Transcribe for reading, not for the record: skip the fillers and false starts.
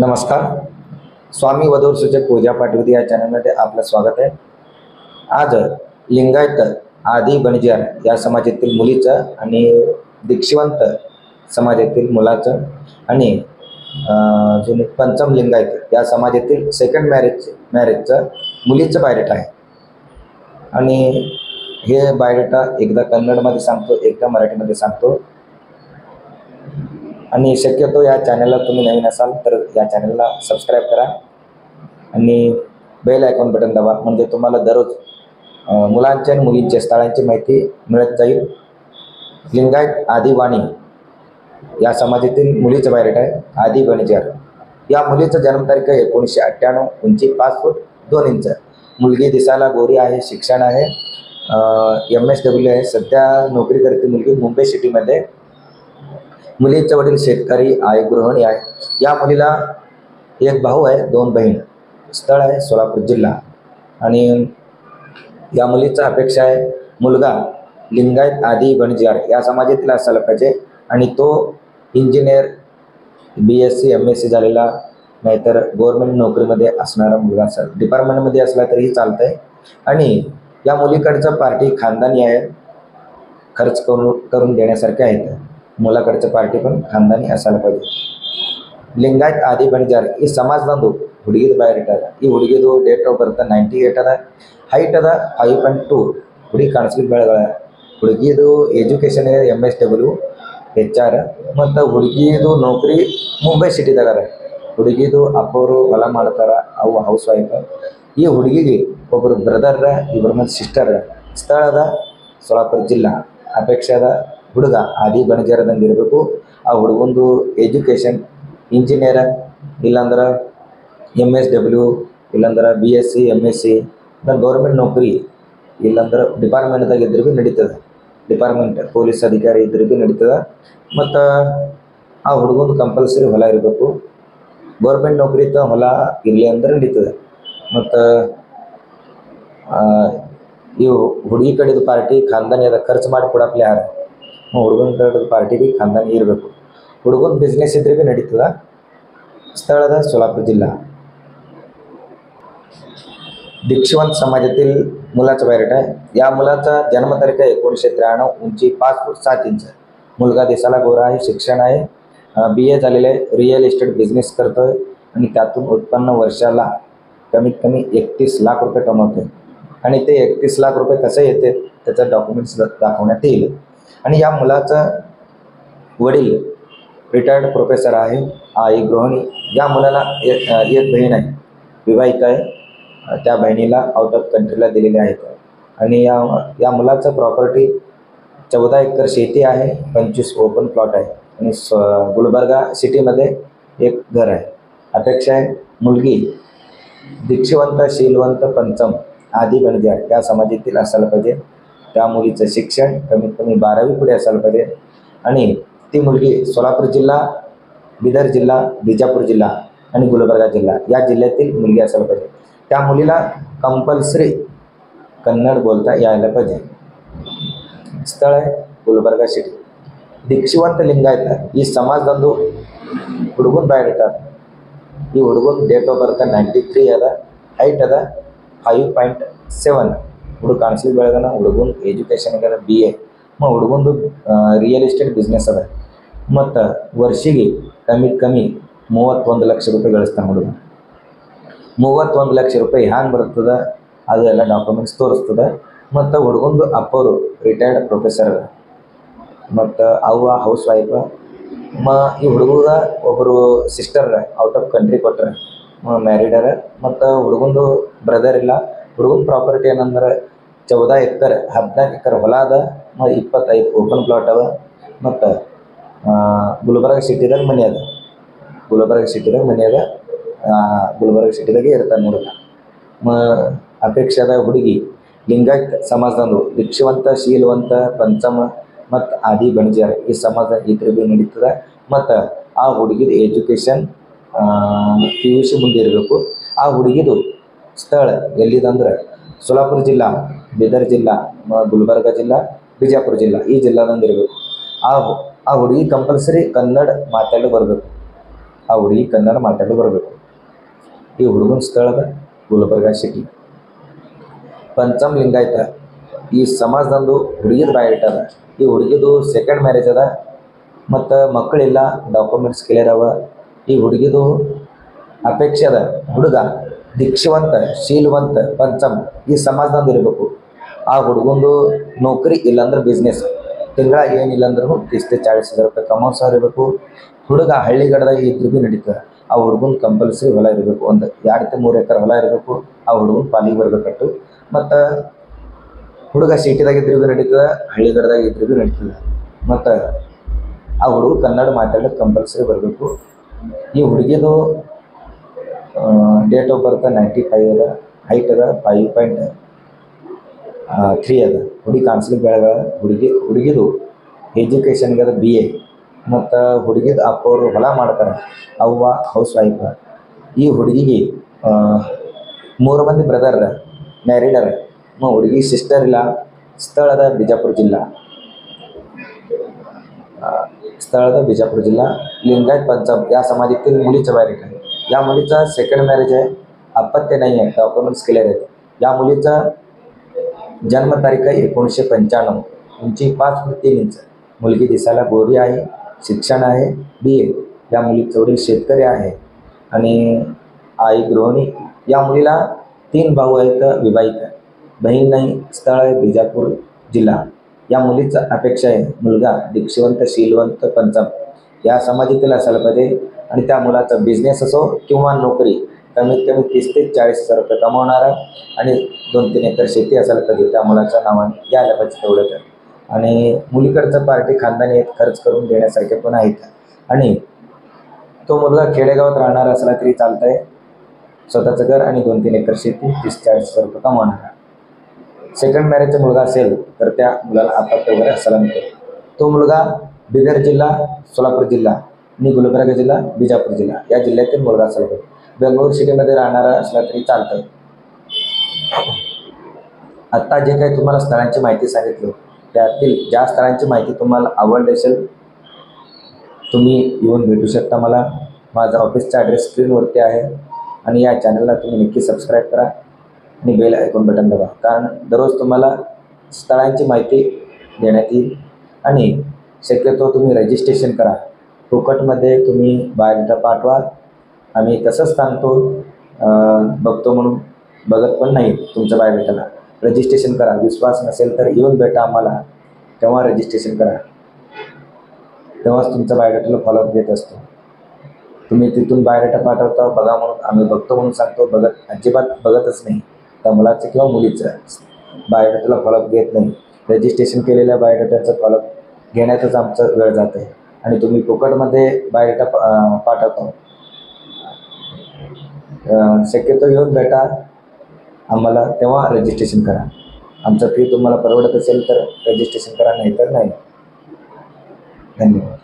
नमस्कार. स्वामी वधूवर सूचक पूजा पाठविधी या चॅनलमध्ये आपलं स्वागत आहे. आज लिंगायत आदी बणजार या समाजातील मुलीचं आणि दीक्षिवंत समाजातील मुलाचं आणि जुने पंचम लिंगायत या समाजातील सेकंड मॅरेजचं मुलीचं बायोडेटा आहे. आणि हे बायोडेटा एकदा कन्नडमध्ये सांगतो, एकदा मराठीमध्ये सांगतो. आणि शक्यतो या चॅनलला तुम्ही नवीन असाल तर या चॅनलला सबस्क्राईब करा आणि बेल आयकॉन बटन दाबा, म्हणजे तुम्हाला दररोज मुलांच्या आणि मुलींच्या स्थळांची माहिती मिळत जाईल. लिंगायत आदी वाणी या समाजातील मुलीचं बायोडेटा आहे. आदी बणजार या मुलीचं जन्मतारीख 1998, उंची 5 फूट 2 इंच. मुलगी दिसायला गोरी आहे, शिक्षण आहे, MSW आहे. सध्या नोकरी करते मुलगी मुंबई सिटीमध्ये. मुलीचे वडील शेतकरी आहे, गृहिणी आहे. या मुलीला एक भाऊ आहे, 2 बहीण. स्थळ आहे सोलापूर जिल्हा. आणि या मुलीचा अपेक्षा आहे मुलगा लिंगायत आदी बणजार या समाजातील असायला पाहिजे आणि तो इंजिनियर, BSc MSc झालेला, नाहीतर गव्हर्नमेंट नोकरीमध्ये असणारा मुलगा असेल. डिपार्टमेंटमध्ये असला तरीही चालतं आहे. आणि या मुलीकडचं पार्टी खानदानी आहे, खर्च करून देण्यासारखे आहेत. मुलाकडचं पार्टी पण खानदानी असायला पाहिजे. लिंगायत आदी ಬಣಜಾರ್ ಈ ಸಮಾಜದಂದು ಹುಡುಗಿದ ಬಯೋಡೇಟಾ ಅದ. ಈ ಹುಡುಗಿದು ಡೇಟ್ ಆಫ್ ಬರ್ತ್ 98 ಅದ, ಹೈಟ್ ಅದ 5.2. ಹುಡುಗಿ ಕಾಣಿಸ್ಲಿಕ್ಕೆ ಬೆಳಗಳ. ಹುಡುಗಿದು ಎಜುಕೇಷನ್ MSW HR. ಮತ್ತು ಹುಡುಗಿದು ನೌಕರಿ ಮುಂಬೈ ಸಿಟಿದಾಗ ಅದ. ಹುಡುಗಿದು ಅಪ್ಪವರು ಹೊಲ ಮಾಡ್ತಾರ, ಅವು ಹೌಸ್ ವೈಫ್. ಈ ಹುಡುಗಿಗೆ ಒಬ್ಬರು ಬ್ರದರ್, ಇಬ್ಬರು ಮಂದಿ ಸಿಸ್ಟರ್. ಸ್ಥಳ ಅದ ಸೋಲಾಪುರ ಜಿಲ್ಲಾ. ಅಪೇಕ್ಷೆ ಅದ ಹುಡುಗ ಆದಿ ಬಣಜಾರದಂಗೆ ಇರಬೇಕು. ಆ ಹುಡುಗಂದು ಎಜುಕೇಷನ್ ಇಂಜಿನಿಯರ್, ಇಲ್ಲಾಂದ್ರೆ MSW, ಇಲ್ಲಾಂದ್ರೆ BSc MSc, ಗೌರ್ಮೆಂಟ್ ನೌಕರಿ, ಇಲ್ಲಾಂದ್ರೆ ಡಿಪಾರ್ಟ್ಮೆಂಟ್ದಾಗ ಇದ್ರೆ ಭೀ ನಡೀತದೆ. ಡಿಪಾರ್ಟ್ಮೆಂಟ್ ಪೊಲೀಸ್ ಅಧಿಕಾರಿ ಇದ್ರೆ ಭೀ ನಡೀತದೆ. ಮತ್ತು ಆ ಹುಡುಗಂದು ಕಂಪಲ್ಸರಿ ಹೊಲ ಇರಬೇಕು. ಗೌರ್ಮೆಂಟ್ ನೌಕರಿ ಇತ್ತು, ಹೊಲ ಇರಲಿ ಅಂದ್ರೆ ನಡೀತದೆ. ಮತ್ತು ಇವು ಹುಡುಗಿ ಕಡೆದು ಪಾರ್ಟಿ ಖಾನ್ದಾನಿ ಅದ, ಖರ್ಚು ಮಾಡಿ ಕೊಡಪ್ಲೆ ಯಾರು. ಹುಡುಗನ ಕಡೆದು ಪಾರ್ಟಿ ಭೀ ಖಾನ್ದಾನಿ ಇರಬೇಕು. ಹುಡುಗನ ಬಿಸ್ನೆಸ್ ಇದ್ರೆ ಭೀ ನಡೀತದೆ. ಸ್ಥಳದ सोलापूर जिल्हा. दीक्षिवंत समाजातील मुलाचं बायोडेटा आहे. या मुलाचा जन्मतारीख 1993, उंची 5 फूट 7 इंच. मुलगा दिसायला गोरा आहे, शिक्षण आहे, BA झालेलं आहे, रिअल इस्टेट बिझनेस करतो आहे आणि त्यातून उत्पन्न वर्षाला कमीत कमी 31 लाख रुपये कमवतो. आणि ते 31 लाख रुपये कसं येते त्याचं डॉक्युमेंट्स दाखवण्यात येईल. आणि या मुलाचा वडील रिटायर्ड प्रोफेसर आहे, आई गृहिणी. या मुलाला एक बहीण आहे, विवाहित आहे. त्या बहिणीला आउट ऑफ कंट्रीला दिलेले आहेत. आणि या मुलाचं प्रॉपर्टी 14 एकर शेती आहे, 25 ओपन प्लॉट आहे आणि गुलबर्गा सिटीमध्ये एक घर आहे. अपेक्षा आहे मुलगी दीक्षिवंत, शीलवंत, पंचम आदी बणजार या समाजातील असायला पाहिजे. त्या मुलीचं शिक्षण कमीत कमी 12वी पुढे असायला पाहिजे. आणि ती मुलगी सोलापूर जिल्हा, बिदर जिल्हा, बिजापूर जिल्हा आणि गुलबर्गा जिल्हा या जिल्ह्यातील मुलगी असायला पाहिजे. त्या मुलीला कंपल्सरी कन्नड बोलता यायला पाहिजे. स्थळ आहे गुलबर्गा सिटी. दीक्षिवंत लिंगायत ಈ ಸಮಾಜದಂದು ಹುಡುಗನ ಬಯೋಡೇಟಾ. ಈ ಹುಡುಗನ ಡೇಟ್ ಆಫ್ ಬರ್ತ್ 93 ಅದ, ಹೈಟ್ ಅದ 5.7. ಹುಡುಗ ಕಾಣಿಸ್ಲಿಕ್ಕೆ ಬೆಳಗನ. ಹುಡುಗನ ಎಜುಕೇಷನ್ ಅದ BA. ಹುಡುಗಂದು ರಿಯಲ್ ಎಸ್ಟೇಟ್ ಬಿಸ್ನೆಸ್ ಅದ. ಮತ್ತು ವರ್ಷಿಗೆ ಕಮ್ಮಿ 31 ಲಕ್ಷ ರೂಪಾಯಿ ಗಳಿಸ್ತಾನೆ ಹುಡುಗ. 31 ಲಕ್ಷ ರೂಪಾಯಿ ಹ್ಯಾಂಗೆ ಬರ್ತದೆ ಅದೆಲ್ಲ ಡಾಕ್ಯುಮೆಂಟ್ಸ್ ತೋರಿಸ್ತದೆ. ಮತ್ತು ಹುಡುಗಂದು ಅಪ್ಪವರು ರಿಟೈರ್ಡ್ ಪ್ರೊಫೆಸರ್ ಮತ್ತು ಅವ್ವ ಹೌಸ್ ವೈಫ್. ಈ ಹುಡುಗ ಒಬ್ಬರು ಸಿಸ್ಟರ್ ಔಟ್ ಆಫ್ ಕಂಟ್ರಿ ಕೊಟ್ಟರೆ ಮ್ಯಾರಿಡರ. ಮತ್ತು ಹುಡುಗಂದು ಬ್ರದರ್ ಇಲ್ಲ. ಹುಡುಗನ ಪ್ರಾಪರ್ಟಿ ಏನಂದ್ರೆ 14 ಎಕರ್ 14 ಎಕರ್ ಹೊಲ ಅದ, 25 ಓಪನ್ ಪ್ಲಾಟ್ ಅದ. ಮತ್ತು ಗುಲ್ಬರ್ಗ ಸಿಟಿದಾಗ ಮನೆ ಅದ. ಗುಲ್ಬರ್ಗ ಸಿಟಿದಾಗೆ ಇರ್ತಾನೆ ಹುಡುಗ. ಅಪೇಕ್ಷದ ಹುಡುಗಿ ಲಿಂಗಾಯತ್ ಸಮಾಜದಂದು ದೀಕ್ಷಿವಂತ, ಶೀಲವಂತ, ಪಂಚಮ ಮತ್ತು ಆದಿ ಬಣಜಾರ್ ಈ ಸಮಾಜ ಇದ್ರೆ ಭೀ ನಡೀತದೆ. ಮತ್ತು ಆ ಹುಡುಗಿದು ಎಜುಕೇಷನ್ PUC ಮುಂದೆ ಇರಬೇಕು. ಆ ಹುಡುಗಿದು ಸ್ಥಳ ಎಲ್ಲಿದಂದ್ರೆ सोलापूर जिल्हा, बिदर जिल्हा, गुलबर्गा जिल्हा, ಬಿಜಾಪುರ ಜಿಲ್ಲಾ ಈ ಜಿಲ್ಲಾದಂದು ಇರಬೇಕು. ಆ ಹುಡುಗಿ ಕಂಪಲ್ಸರಿ ಕನ್ನಡ ಮಾತಾಡಲು ಬರಬೇಕು. ಆ ಹುಡುಗಿ ಕನ್ನಡ ಮಾತಾಡಿ ಬರಬೇಕು. ಈ ಹುಡುಗನ ಸ್ಥಳದ ಗುಲ್ಬರ್ಗಾ ಸಿಟಿ. ಪಂಚಮ್ ಲಿಂಗಾಯತ ಈ ಸಮಾಜದಂದು ಹುಡುಗಿದ ಬಯೋಡೇಟಾ ಅದ. ಈ ಹುಡುಗಿದು ಸೆಕೆಂಡ್ ಮ್ಯಾರೇಜ್ ಅದ ಮತ್ತು ಮಕ್ಕಳಿಲ್ಲ, ಡಾಕ್ಯುಮೆಂಟ್ಸ್ ಕ್ಲಿಯರ್ ಅವ. ಈ ಹುಡುಗಿದು ಅಪೇಕ್ಷೆ ಅದ ಹುಡುಗ ದೀಕ್ಷವಂತ ಶೀಲವಂತ ಪಂಚಮ್ ಈ ಸಮಾಜದಂದು ಇರಬೇಕು. ಆ ಹುಡುಗಂದು ನೌಕರಿ ಇಲ್ಲಾಂದ್ರೆ ಬಿಸ್ನೆಸ್, ತಿಂಗಳ ಏನಿಲ್ಲಾಂದ್ರೂ 30-40 ರೂಪಾಯಿ ಕಮಾಸೋರು ಇರಬೇಕು. ಹುಡುಗ ಹಳ್ಳಿಗಡದಾಗ ಇದ್ರೂ ಭೀ ನಡೀತದೆ. ಆ ಹುಡುಗನ ಕಂಪಲ್ಸರಿ ಹೊಲ ಇರಬೇಕು, ಒಂದು 2-3 ಎಕರೆ ಹೊಲ ಇರಬೇಕು. ಆ ಹುಡುಗನ ಪಾಲಿಗೆ ಬರಬೇಕಟ್ಟು. ಮತ್ತು ಹುಡುಗ ಸಿಟಿದಾಗ ಇದ್ರೂ ಭೀ ನಡೀತದೆ, ಹಳ್ಳಿಗಡದಾಗ ಇದ್ರೂ ಭೀ ನಡೀತದೆ. ಮತ್ತು ಆ ಹುಡುಗ ಕನ್ನಡ ಮಾತಾಡೋಕ್ಕೆ ಕಂಪಲ್ಸರಿ ಬರಬೇಕು. ಈ ಹುಡುಗಿದು ಡೇಟ್ ಆಫ್ ಬರ್ತ್ 95 ಅದ, ಹೈಟ್ ಅದ 5.3 ಅದ. ಹುಡುಗಿ ಕಾಣಿಸ್ಲಿಕ್ಕೆ ಬೆಳಗ. ಹುಡುಗಿದು ಎಜುಕೇಷನ್ಗೆ ಅದ BA. ಮತ್ತು ಹುಡುಗಿದ ಅಪ್ಪವರು ಹೊಲ ಮಾಡ್ತಾರೆ, ಅವ್ವ ಹೌಸ್ ವೈಫ್. ಈ ಹುಡುಗಿಗೆ 3 ಮಂದಿ ಬ್ರದರ್ ಮ್ಯಾರಿಡರ್. ಹುಡುಗಿ ಸಿಸ್ಟರ್ ಇಲ್ಲ. ಸ್ಥಳದ ಬಿಜಾಪುರ जिल्हा. लिंगायत पंचम या समाजातील मुलीचं बायोडेटा आहे. या मुलीचा सेकंड मॅरेज आहे, अपत्य नाही आहे, डॉक्युमेंट्स क्लिअर आहेत. या मुलीचा जन्मतारीख आहे 1995, उंची 5 फूट 3 इंच. मुलगी दिसायला गोरी आहे, शिक्षण आहे BA. या मुलीचे वडील शेतकरी आहे आणि आई गृहिणी. या मुलीला 3 भाऊ आहेत, विवाहित. बहीण नाही. स्थळ आहे बिजापूर जिल्हा. या मुलीचा अपेक्षा आहे मुलगा दीक्षवंत शीलवंत पंचम या समाजातील असायला पाहिजे आणि त्या मुलाचा बिझनेस असो किंवा नोकरी, कमीत कमी 30-40 रुपये कमावणारा आणि 2-3 एकर शेती असायला पाहिजे. त्या मुलाच्या नावाने यायला पाहिजे तेवढं तर. आणि मुलीकडचं पार्टी खानदानी आहेत, खर्च करून देण्यासारखे पण आहेत. आणि तो मुलगा खेडेगावात राहणारा असला तरी चालतंय. स्वतःचं घर आणि 2-3 एकर शेती, 30-40 रुपये कमावणारा. सेकंड मॅरेजचा मुलगा असेल तर त्या मुलाला अपत्य वगैरे असायला नको. तो मुलगा बिदर जिल्हा, सोलापूर जिल्हा आणि गुलबर्गा जिल्हा, बिजापूर जिल्हा या जिल्ह्यातील मुलगा असायला पाहिजे. बेंगळूर सिटीमध्ये राहणारा असला तरी चालतं. आत्ता जे काही तुम्हाला स्थळांची माहिती सांगितली, त्यातील ज्या स्थळांची माहिती तुम्हाला आवडली असेल तुम्ही येऊन भेटू शकता मला. माझा ऑफिसचा ॲड्रेस स्क्रीनवरती आहे. आणि या चॅनलला तुम्ही नक्की सबस्क्राईब करा आणि बेल आयकॉन बटन दाबा, कारण दररोज तुम्हाला स्थळांची माहिती देण्यात येईल. आणि शक्यतो तुम्ही रजिस्ट्रेशन करा. फुकटमध्ये तुम्ही बायोडेटा पाठवा. आम्ही तसंच सांगतो, बघतो म्हणून बघत पण नाही तुमच्या बायोडेटाला. रजिस्ट्रेशन करा. विश्वास नसेल तर येऊन भेटा आम्हाला, तेव्हा रजिस्ट्रेशन करा. तेव्हाच तुमच्या बायोडेटाला फॉलोअप देत असतो. तुम्ही तिथून बायोडेटा पाठवता बघा म्हणून, आम्ही बघतो म्हणून सांगतो, अजिबात बघतच नाही. त्या मुलाचं किंवा मुलीचं बायोडेटाला फॉलोअप घेत नाही. रजिस्ट्रेशन केलेल्या बायोडेटाचं फॉलोअप घेण्यातच आमचा वेळ जात आहे. आणि तुम्ही फुकटमध्ये बायोडेटा पाठवतो. शक्यतो येऊन भेटा आम्हाला, तेव्हा रजिस्ट्रेशन करा. आमचं फी तुम्हाला परवडत असेल तर रजिस्ट्रेशन करा, नाही तर नाही. धन्यवाद.